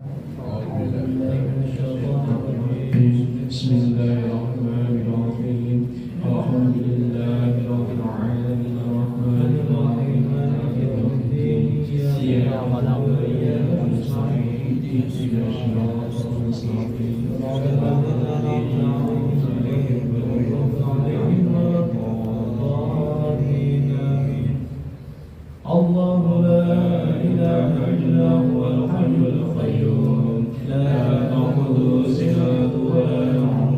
بسم الله الرحمن الرحيم الحمد لله رب العالمين الرحمن الرحيم مالك يوم الدين إياك نعبد وإياك نستعين اهدنا الصراط المستقيم صراط الذين أنعمت عليهم غير المغضوب عليهم ولا الضالين آمين. الله لا إله إلا هو الحي القيوم لا تأخذه سنة ولا نوم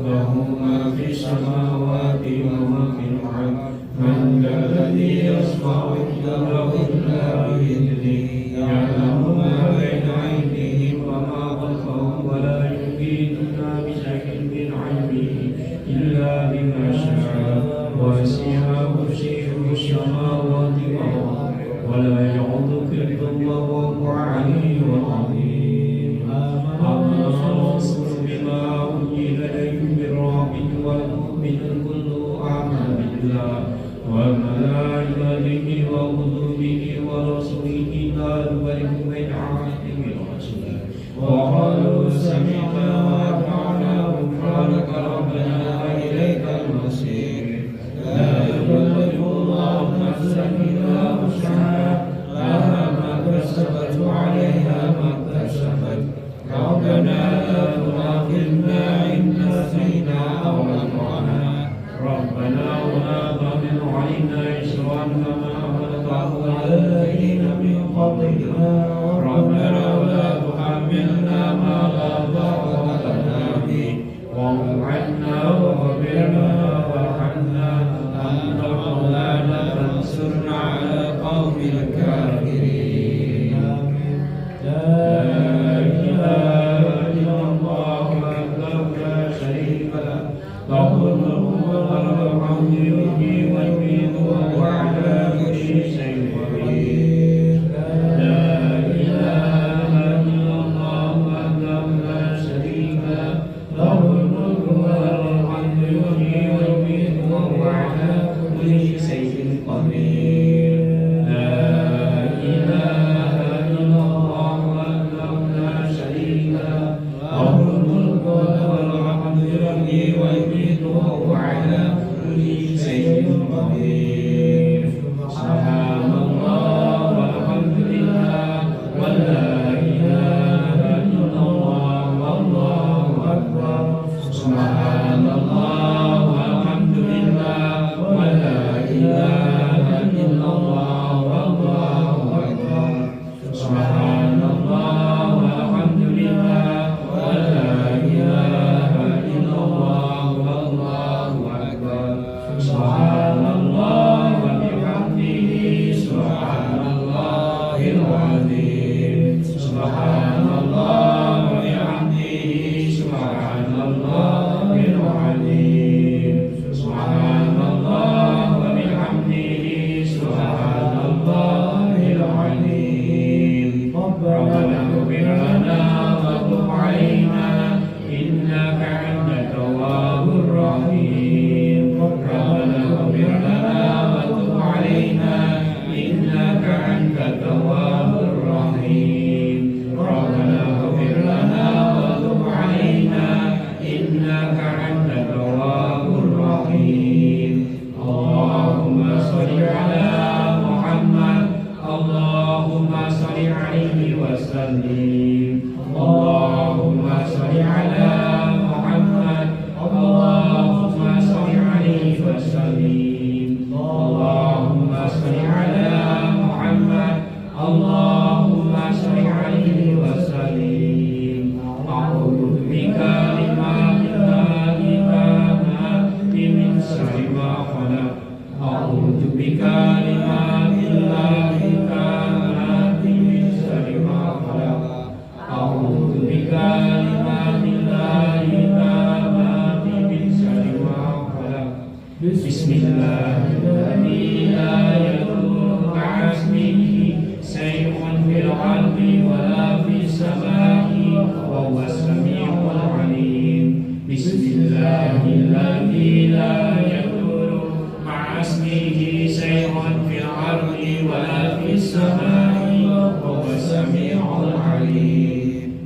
له ما في السماوات وما في الأرض من ذا الذي يشفع عنده إلا بإذنه يعلم ما بين أيديهم وما خلفهم ولا يحيطون بشيء من علمه إلا بما شاء وسع كرسيه السماوات والأرض ولا يعوض حفظهما وهو العلي العظيم. آمن الرسول بما أنزل إليه من ربه والمؤمنون كل آمن بالله وملائكته وكتبه ورسله لا نفرق بين أحد من رسله وقالوا سمعنا وأطعنا غفرانك ربنا وإليك المصير. لا يكلف الله نفسا إلا وسعها لها ما كسبت وعليها ما اكتسبت ربنا لا تؤاخذنا إن نسينا أو أخطأنا ربنا ولا تحمل علينا إصرا كما حملته على الذين من قبلنا ربنا ولا تحملنا ما لا طاقة لنا به واعف عنا واغفر لنا وارحمنا أنت مولانا فانصرنا على القوم الكافرين. لا إله إلا الله وحده لا شريك له له الملك وله الحمد يحيي ويميت وهو على كل شيء قدير. لا إله إلا الله وحده لا شريك له له الملك وله الحمد يحيي ويميت وهو على كل شيء قدير. لا إله إلا الله وحده لا شريك له له الملك وله الحمد يحيي ويميت وهو على كل شيء قدير. سبحان الله والحمد لله ولا إله إلا الله والله أكبر. سبحان الله والحمد لله ولا إله إلا الله والله أكبر. سبحان الله والحمد لله ولا إله إلا الله والله أكبر. سبحان الله وبحمده سبحان الله العظيم. سبحان الله وبحمده سبحان الله العظيم. سبحان الله وبحمده سبحان الله العظيم. ربنا اغفر لنا وتب علينا إنك أنت التواب الرحيم. ربنا اغفر لنا وتب علينا إنك أنت التواب الرحيم. ربنا اغفر لنا وتب علينا إنك أنت التواب الرحيم. اللهم صل على محمد اللهم صل عليه وسلم. اللهم صل على محمد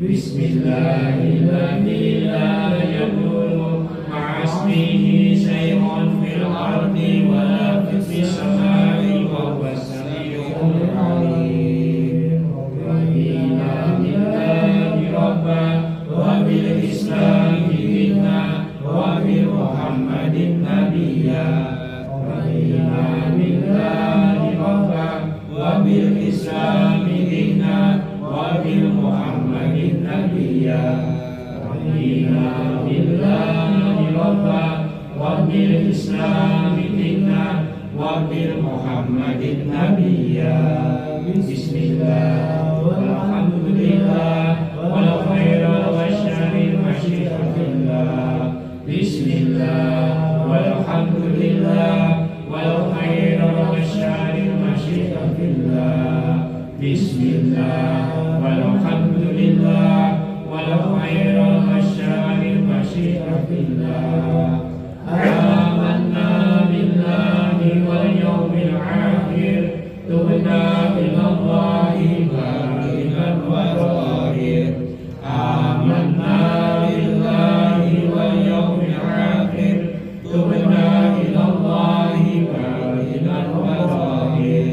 Bismillahirrahmanirrahim. La yadurru ma'asmihi syai'un fil ardi wa la fis samai wa huwas sami'ul alim. Radiina billahi rabban wa bil islami dinan wa bi Muhammadin nabiyya. Radiina billahi rabban wa bil islami dinan wa bi Muhammadin nabiyya. Radiina billahi rabban wa bil islami dinan wa bi Muhammadin nabiyya. Bismillah walhamdulillah wal khairu wasyarri masyiatillah. Bismillah walhamdulillah wal khairu wasyarri masyiatillah. Bismillah walhamdulillah wal khairu wasyarri masyiatillah. Amanna billahi wal yawmil akhir, tubna ilallahi barikan wa zahir. Amanna billahi wal yawmil akhir, tubna ilallahi barikan wa zahir.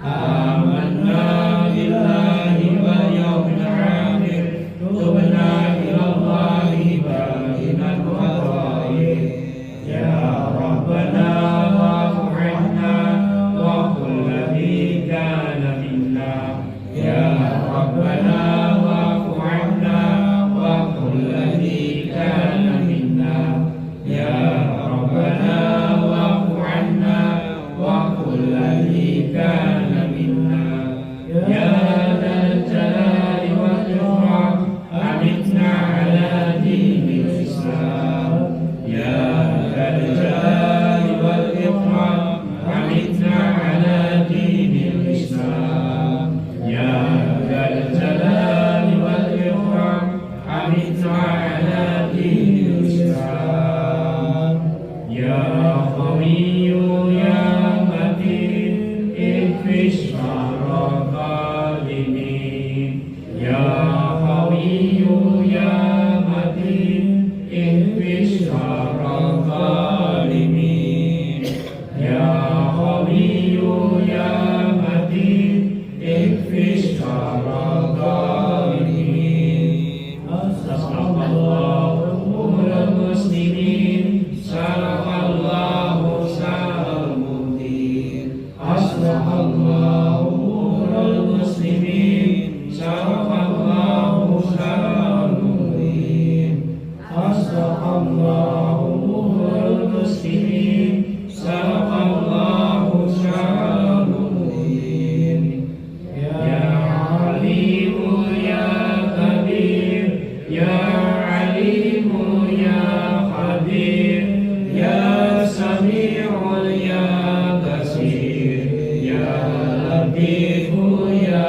Amanna billahi wal yawmil akhir, tubna ilallahi barikan wa zahir. Ya Rabbana wa'fu 'anna wa qul ladzi kana minna. Ya Rabbana wa'fu 'anna wa qul ladzi kana minna. Ya Rabbana wa'fu 'anna wa qul ladzi kana minna. Ya dzal jalali wal ikram, amitna 'ala dinil Islam. Ya dzal jalali wal ikram, amitna 'ala dinil Islam. Ya dzal jalali wal ikram, amitna 'ala dinil Islam. Ya Qawiyyu ya Matin, ikfish syarra zalimin. Ya Qawiyyu ya Matin, ikfish syarra zalimin. Ya Qawiyyu ya Matin, ikfish syarra zalimin. Astagfirullah umurul muslimin, syarakallahu syarral mudin. Astagfirullah umurul muslimin, syarakallahu syarral mudin. Astagfirullah umurul muslimin, syarakallahu syarral mudin. Ya alimu ya kabir, ya alimu ya qadir, ya sami'ul ya basir, ya latifu ya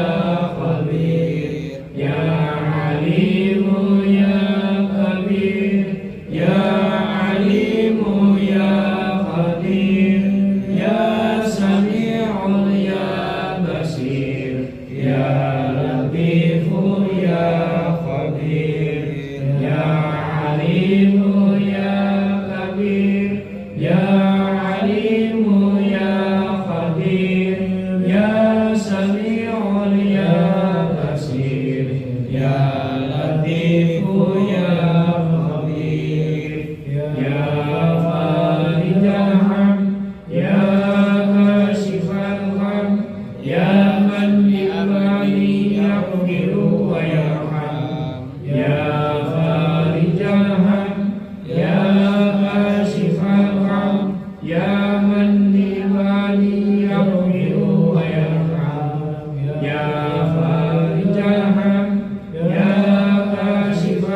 khabir. Ya alimu ya kabir, ya alimu ya qadir, ya sami'ul ya basir, ya latifu ya khabir. Ya alimu ya kabir, ya alimu ya qadir, ya sami'ul ya basir, ya latifu ya khabir. Ya farijal ham, ya kashifal ham, ya man bi'amali yaghfiru wa yarham. Ya farijal ham, ya kashifal ham, ya man bi'amali yaghfiru wa yarham. Ya farijal ham, ya kashifal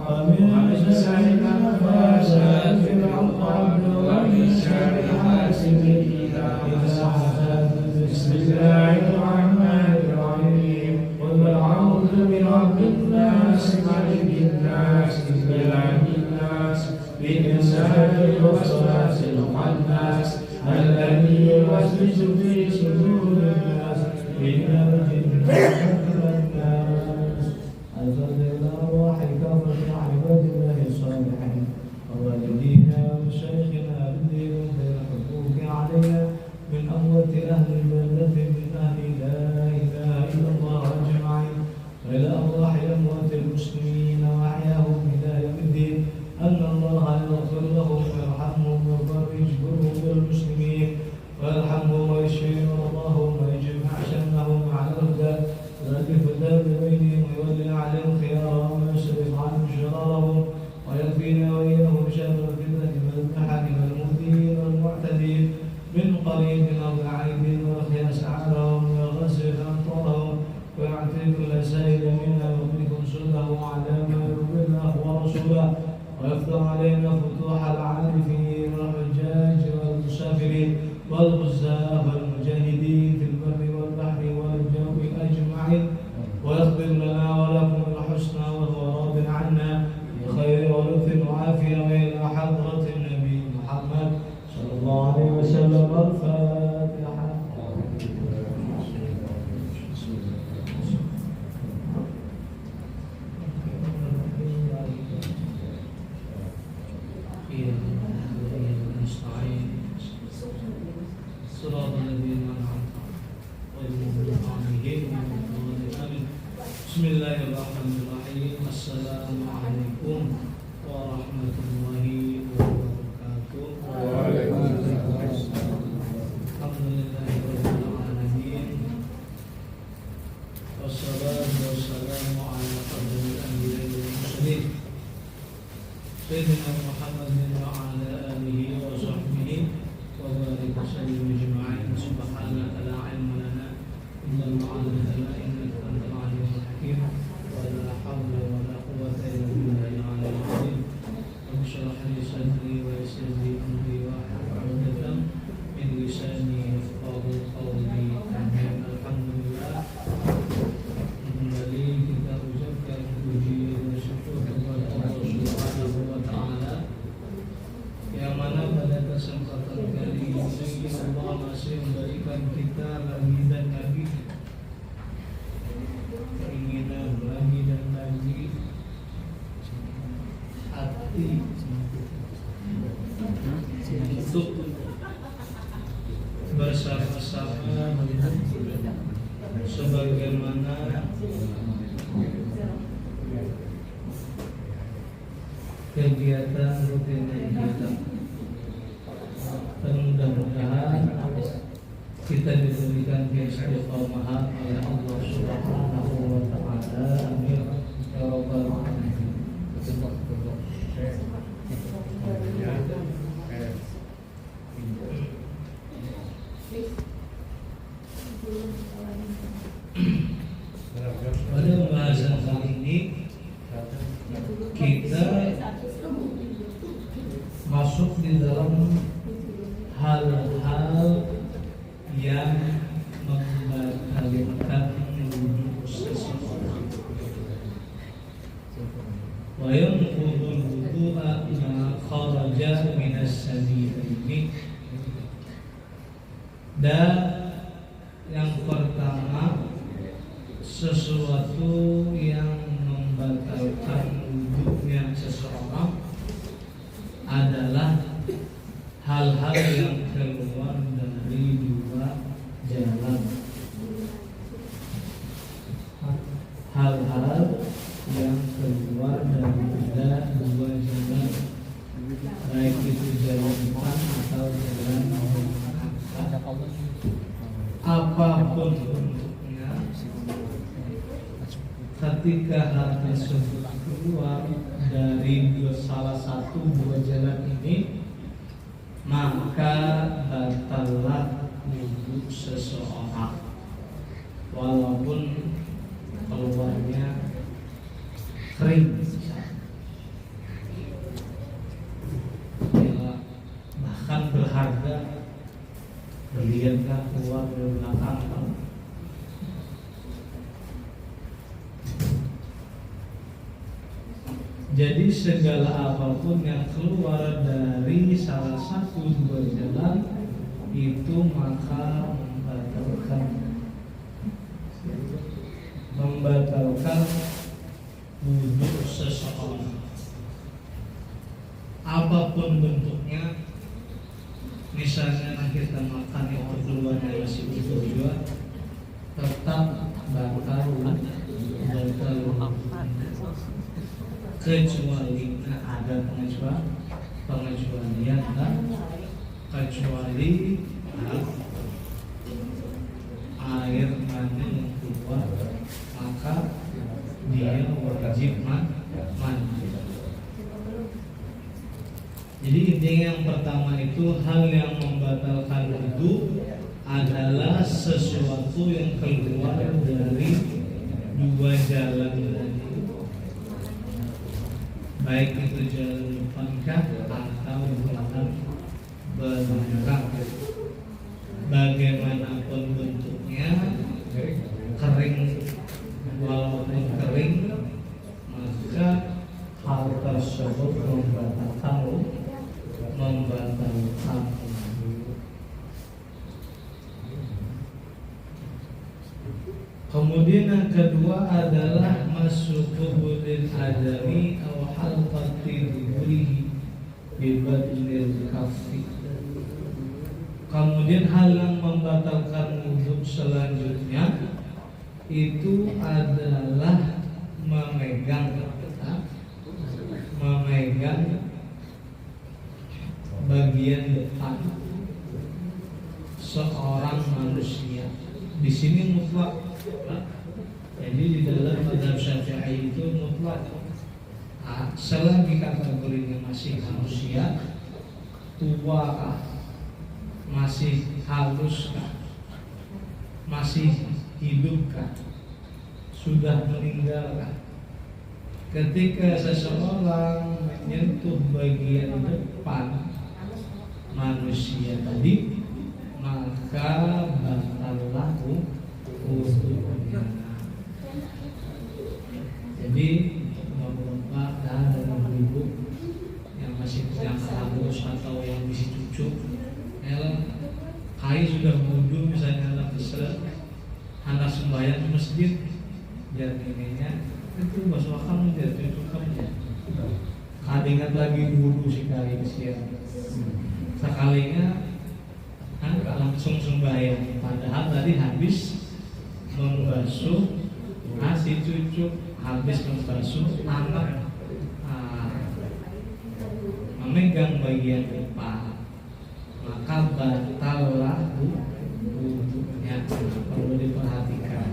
الناس بإله الناس من شر الوسواس الخناس الذي يوسوس في صدور الناس من الجنة والناس. أنزل الأرواح كفر عباد الله الصالحين ووالدينا ومشايخنا الذين غير الحقوق علينا من أموات أهل البلدة من أهل لا إله إلا الله أجمعين، وإلى أرواح أموات المسلمين وأحياهم إلى يوم الدين، أن الله يغفر لهم ويرحمهم ويفرج كروب المسلمين ويرحمهم ويشفي مرضاهم ويجمع شملهم على الهدى ويؤلف ذات بينهم ويولي عليهم خيارهم ويصرف عنهم شرارهم ويكفينا وإياهم شر الفتنة والمحن والمؤذين والمعتدين من قريب أو بعيد، ويحيي أسعارهم ويغسل أمطارهم ويعطي كل سائل منا ومنكم سله على ما يرضي الله ورسوله، ويفتح علينا فتوح العارفين والحجاج والمسافرين والغزاة والمجاهدين في البر والبحر والجو أجمعين، ويغفر لنا ولكم الحسنى وهو راض عنا بخير ولطف وعافية وإلى حضرة النبي محمد صلى الله عليه وسلم. الفاتحة. صراط الذين أنعمت عليهم. بسم الله الرحمن الرحيم. السلام عليكم ورحمة الله وبركاته. الحمد لله رب العالمين، والصلاة والسلام على أفضل الأنبياء والمرسلين سيدنا محمد وعلى آله وصحبه وبارك وسلم أجمعين. سبحانك لا علم لنا إلا ما علمتنا إنك أنت العليم الحكيم، ولا حول ولا قوة إلا بالله العلي العظيم. رب اشرح لي صدري ويسر لي أمري واحلل عقدة من لساني يفقهوا قولي. آمين. Alhamdulillah, kembali kita ucapkan puji dan syukur kepada Allah Subhanahu wa Ta'ala, yang mana pada kesempatan kali ini Allah masih memberikan kita lagi dan lagi keinginan lagi dan lagi hati untuk bersama-sama sebagaimana kegiatan rutin kita. Dan mudah-mudahan kita diberikan keistiqomahan oleh Allah Subhanahu wa Ta'ala. Amin ya rabbal alamin. Pada pembahasan kali ini kita masuk di dalam hal-hal yang membatalkan wudhu seseorang. Wa yanqudul wudu'a ma kharaja minas sabilaini. Dan yang pertama, sesuatu yang membatalkan wudhunya seseorang adalah hal-hal yang keluar dari dua jalan. Hal-hal yang keluar dari dua jalan, baik itu jalan depan atau jalan belakang, apapun bentuknya. Ketika hal tersebut keluar dari salah satu dua jalan ini, maka batallah wudhu seseorang, walaupun keluarnya kering, ya, bahkan berharga, berlianlah keluar dari belakang. Jadi segala apapun yang keluar dari salah satu dua jalan itu maka membatalkan wudhu seseorang. Apapun bentuknya, misalnya kita makan itu keluarnya masih utuh juga, tetap batal kecuali ada pengecualian dan kecuali air mani yang keluar maka dia wajib mandi. Jadi intinya yang pertama itu hal yang membatalkan wudu adalah sesuatu yang keluar dari dua jalan tadi, baik itu jalan depankah atau jalan belakang. Bagaimanapun bentuknya, kering walaupun kering, maka hal tersebut membatalkan. Kemudian yang kedua adalah masukul adami atau halqati duburihi bibadlil kafi. Kemudian hal yang membatalkan wudhu selanjutnya itu adalah memegang bagian depan seorang manusia. Di sini mutlak. Jadi di dalam mazhab Syafi'i itu mutlak. Selagi kategorinya masih manusia, tua, masih halus, masih hidup, sudah meninggal. Ketika seseorang menyentuh bagian depan manusia tadi, maka batallah wudhunya. Jadi bapak dan ibu yang masih punya halus atau yang masih cucu, kai sudah wudhu misalnya anak besar, anak sembahyang di masjid, dan ininya itu masuk akal menjadi cucu kamu. Kadingat lagi wudhu si kali siang. Sekalinya langsung sembahyang, padahal tadi habis membasuh si cucu, habis membasuh anak, memegang bagian depan, maka batallah wudhunya. Perlu diperhatikan.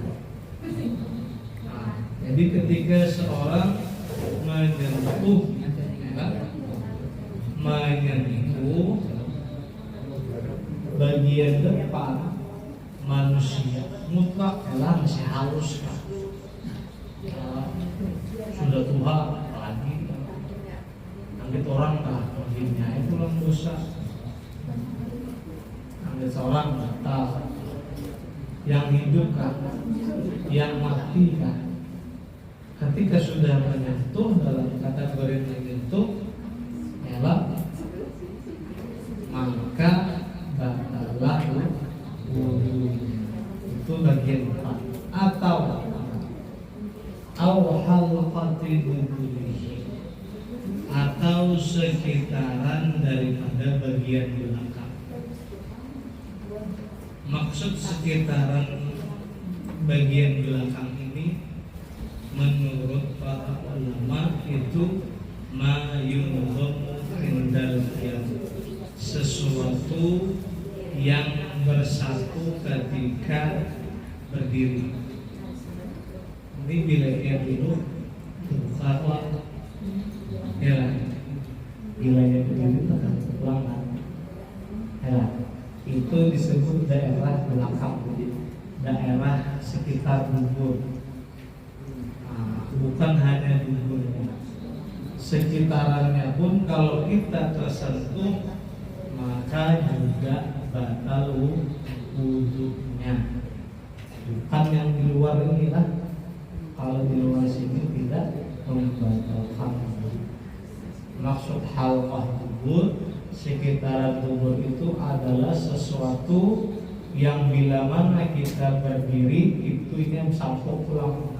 Jadi ketika seorang menyentuh bagian depan manusia, mutlak adalah masih halus, sudah tua lagi, nanti orang begini itu dosa, nanti seorang batal, yang hidup yang mati ketika sudah menyentuh dalam kategori menyentuh, maka batallah wudhu. Itu bagian depan atau halqati duburihi, atau sekitaran daripada bagian belakang. Maksud sekitaran bagian belakang ini menurut para ulama itu ma yunzamu indal qiyam, sesuatu yang bersatu ketika berdiri. Ini bila dia duduk buka ya, bila dia berdiri tekan tulangan ya, itu disebut daerah belakang, daerah sekitar dubur. Bukan hanya duburnya, sekitarannya pun kalau kita tersentuh maka juga batal wudhunya. Bukan yang di luar ini lah. Kalau di luar sini tidak membatalkan wudhu. maksud halqah dubur, sekitaran dubur itu adalah sesuatu yang bila mana kita berdiri itu yang sampai pulang.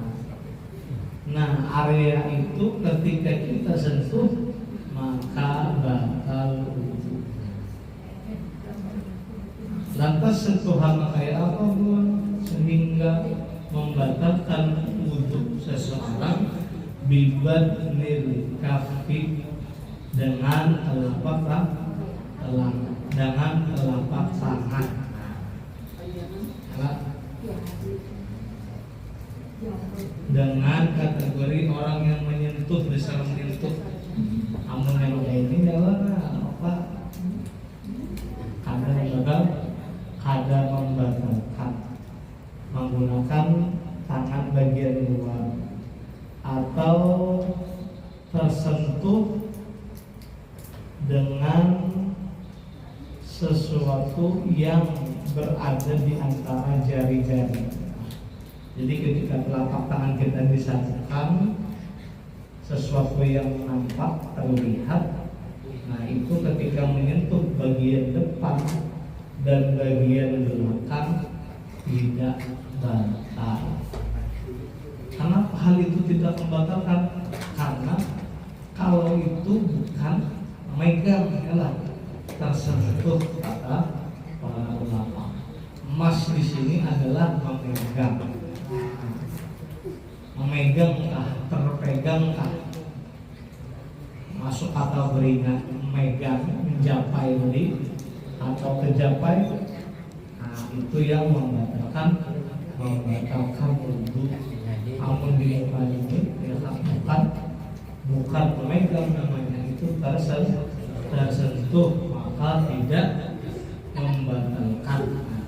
Nah, area itu ketika kita sentuh maka batal wudu. Lantas sentuhan kayak apa buat sehingga membatalkan wudu seseorang? Bibadnil kafi, dengan telapak tangan. Dengan kategori orang yang menyentuh, bisa menyentuh. Amun yang ini adalah apa? Kada membatalkan menggunakan tangan bagian luar atau tersentuh dengan sesuatu yang berada di antara jari-jari. Jadi ketika telapak tangan kita disatukan, sesuatu yang nampak terlihat, nah itu ketika menyentuh bagian depan dan bagian belakang tidak batal. Kenapa hal itu tidak membatalkan? Karena kalau itu bukan megang, tersentuh kata para ulama. Mas di sini adalah memegangkah, terpegangkah, masuk atau beringat, megang, menjapai tadi atau kejapai, nah itu yang membatalkan wudu. Amun di muka ini bukan memegang, namanya itu tersentuh, maka tidak membatalkan.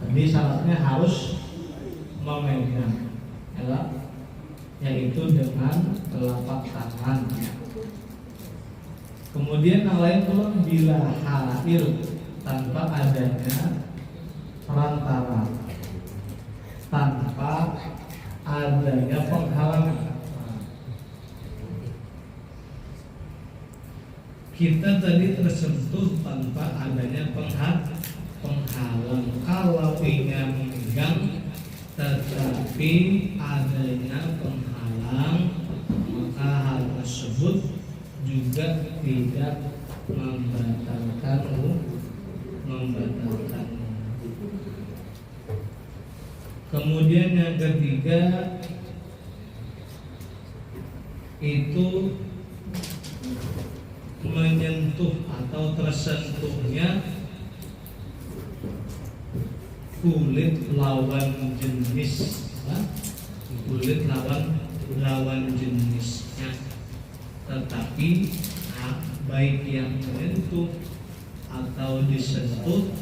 Jadi syaratnya harus memegang, yaitu dengan telapak tangan. Kemudian yang lain pula bila hail, tanpa adanya perantara, tanpa adanya penghalang. Kita tadi tersentuh tanpa adanya penghalang. Kalau ingin memegang tetapi adanya penghalang, maka hal tersebut juga tidak membatalkan. Kemudian yang ketiga itu menyentuh atau tersentuhnya kulit lawan jenis, kulit lawan jenisnya, tetapi baik yang menyentuh atau disentuh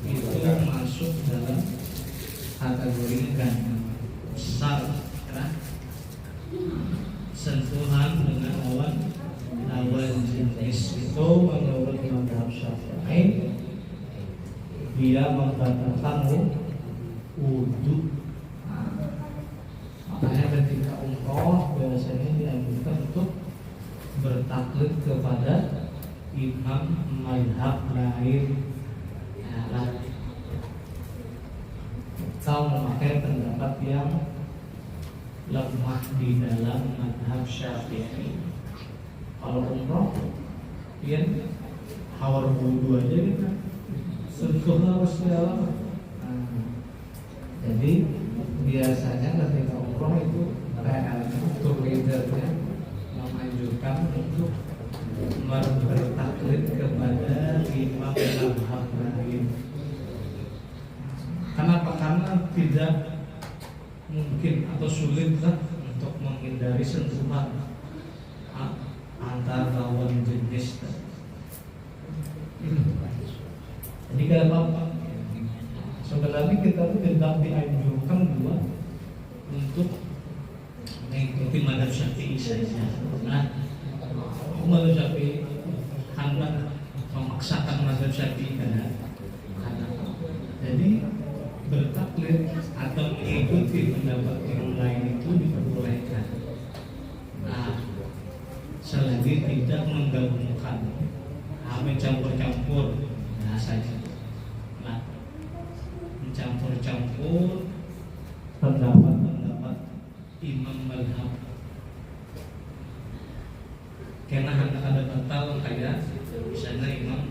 itu masuk dalam kategori ganda besar, sentuhan dengan lawan jenis itu menurut mazhab Syafi'i dia membatalkan wudu. Makanya ketika umroh biasanya dianjurkan untuk bertaklid kepada imam mazhab lain, atau memakai pendapat yang lemah di dalam mazhab Syafi'i. Kalau umroh, ya hawar wudu aja gitu, sentuh harus dalam. Jadi biasanya ketika umroh itu tour leadernya menganjurkan untuk bertaklid kepada imam mazhab lain. Kenapa? Karena tidak mungkin atau sulitlah untuk menghindari sentuhan antar lawan jenis. Jadi kalau sebenarnya kita tuh tidak dianjurkan dua untuk mengikuti mazhab Syafi'i saja. Nah, mazhab Syafi'i hanya memaksakan mazhab Syafi'i kan. Jadi bertaklid atau mengikuti pendapat yang lain itu diperbolehkan. Nah, selagi tidak menggabungkan, mencampur-campur saja. Nah, mencampur-campur pendapat imam mazhab. Karena ada batal kayak misalnya Imam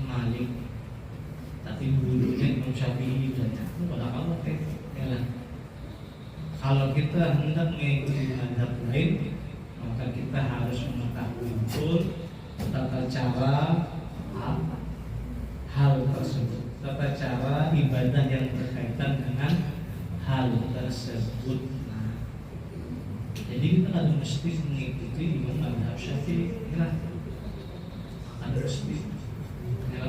Malik, tapi gurunya Imam Syafi'i misalnya, pada kalau ya. Kalau kita hendak mengikuti mazhab lain, maka kita harus mengetahui betul tata cara hal tersebut, tata cara ibadah yang berkaitan dengan hal tersebut. Nah, jadi kita ada mesti mengikuti Imam mazhab Syafi'i, ya. Ada mesti, ya.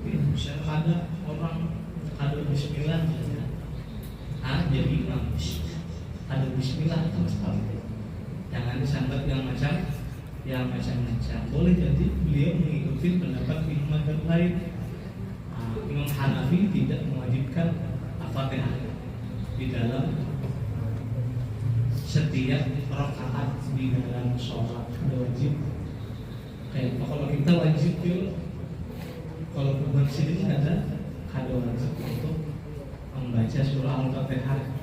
Misalnya ada orang ada Bismillah, ya. Jadi imam ada Bismillah sama sekali. Jangan disambat yang macam-macam. Boleh jadi beliau mengikuti pendapat imam mazhab lain. Imam Hanafi tidak mewajibkan Al-Fatihah di dalam setiap rakaat di dalam sholat. Ada wajib. Kayak kalau kita wajib kalau bukan sini ada wajib untuk membaca surah Al-Fatihah.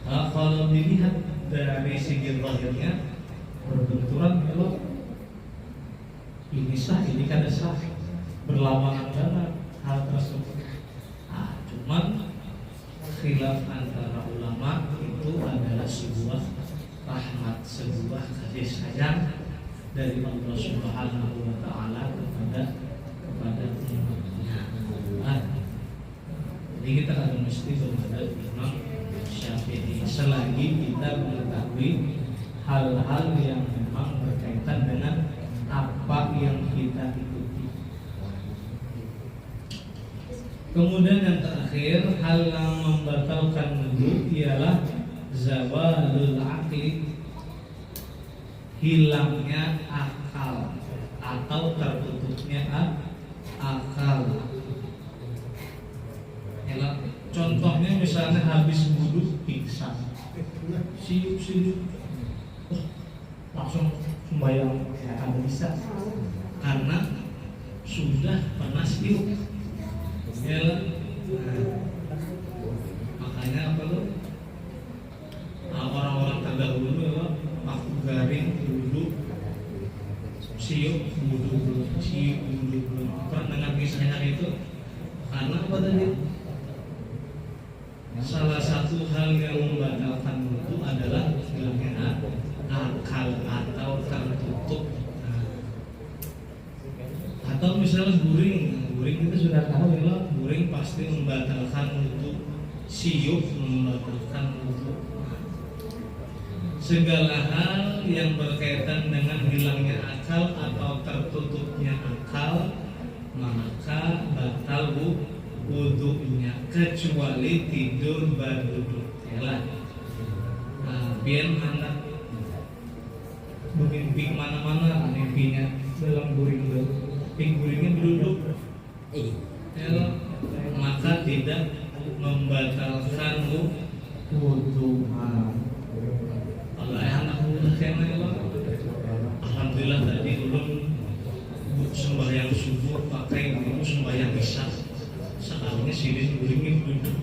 Kalau dilihat dari segi zahirnya berbenturan, kalau ini sah, ini kada sah, berlawanan banget hal tersebut. Cuman khilaf antara ulama itu adalah sebuah rahmat, sebuah kasih sayang dari Allah Subhanahu wa Ta'ala kepada umatnya. Jadi kita akan mesti kepada Imam Syafi'i selagi kita mengetahui hal-hal yang memang berkaitan dengan apa yang kita ikuti. Kemudian yang terakhir, hal yang membatalkan wudu ialah zawalul aqli, hilangnya akal atau tertutupnya akal. Contohnya misalnya habis wudhu pingsan, siup, langsung sembahyang akan bisa karena sudah pernah siup. Makanya apa lo? Orang-orang terdahulu waktu garing wudhu, siup wudhu, pernah dengar kisahnya itu? Karena apa tadi? Salah satu hal yang membatalkan wudu adalah hilangnya akal atau tertutup. Atau misalnya guring kita sudah tahu ya, guring pasti membatalkan wudu, siup membatalkan wudu. Segala hal yang berkaitan dengan hilangnya akal atau tertutupnya akal, maka batal wudunya, kecuali tidur berduduk. Yalah. Biar anak bermimpi mana-mana, mimpinya dalam guringnya berduduk. Yalah. Maka tidak membatalkan wudu. Kalau anak kena alhamdulillah tadi ulun sembahyang subuh pakai itu sembahyang isya. Sekarangnya silin guringin duduk,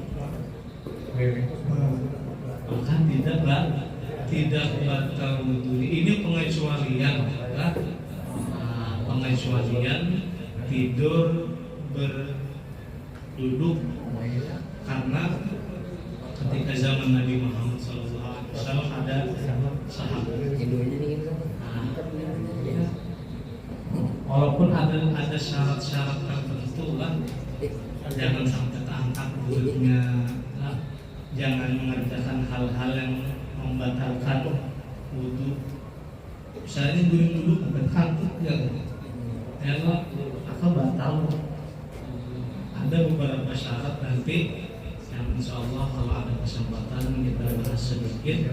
maka tidak batal wudu. Ini pengecualian, pengecualian tidur berduduk karena ketika zaman Nabi Muhammad SAW ada sahabat. Walaupun ada syarat-syarat tertentu lah. Jangan sampai terangkat mulutnya, jangan mengerjakan hal-hal yang membatalkan wudu. Misalnya guring dulu sampai kantuk ya atau batal. Ada beberapa syarat nanti yang insya Allah kalau ada kesempatan kita bahas sedikit.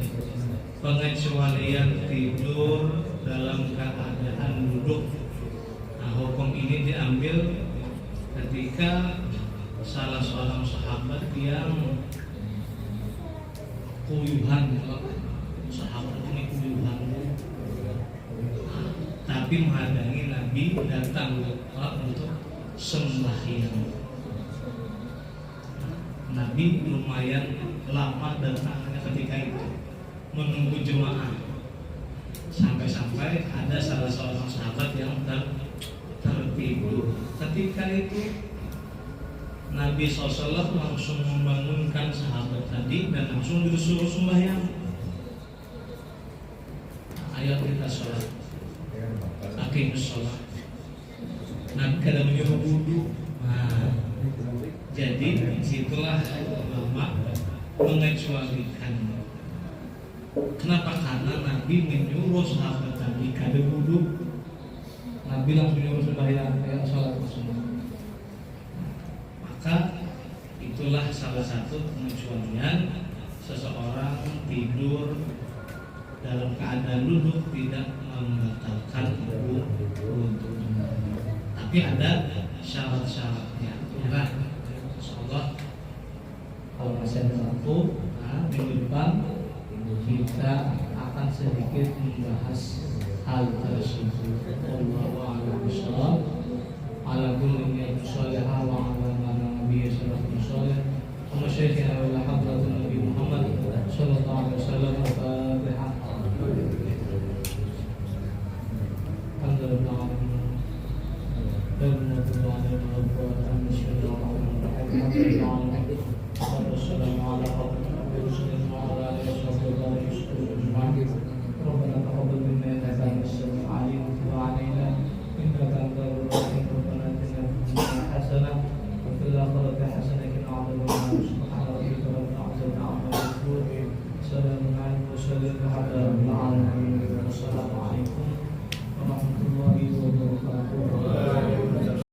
Pengecualian tidur dalam keadaan duduk. Hukum ini diambil ketika salah seorang sahabat yang kuyuhan, sahabat ini kuyuhan, Nabi menghadangi Nabi datang untuk sembahyang. Nabi lumayan lama datangnya ketika itu menunggu jemaah, sampai-sampai ada salah seorang sahabat yang tertidur. Ketika itu Nabi SAW langsung membangunkan sahabat tadi dan langsung disuruh sembahyang. Ayo kita sholat, aqimus sholat. Nabi kadang menyuruh wudhu. Nah, jadi disitulah ulama mengecualikan. Kenapa? Karena Nabi menyuruh sahabat tadi kadang wudhu, Nabi langsung menyuruh sembahyang, ayo sholat semua. Maka itulah salah satu pengecualian seseorang tidur dalam keadaan duduk tidak membatalkan wudhu. Tapi ada syarat-syaratnya. Nah, insyaallah kalau masih ada waktu, minggu depan kita akan sedikit membahas hal tersebut. Wallahu a'lam bishawab. Ala kulli niyatin shalihah wa ala nabiyyi sallallahu alaihi wasallam. Wa syekhina wa hadratin Nabi Muhammad sallallahu alaihi wasallam. Al-Fatihah. Alhamdulillah. Wassalamu ala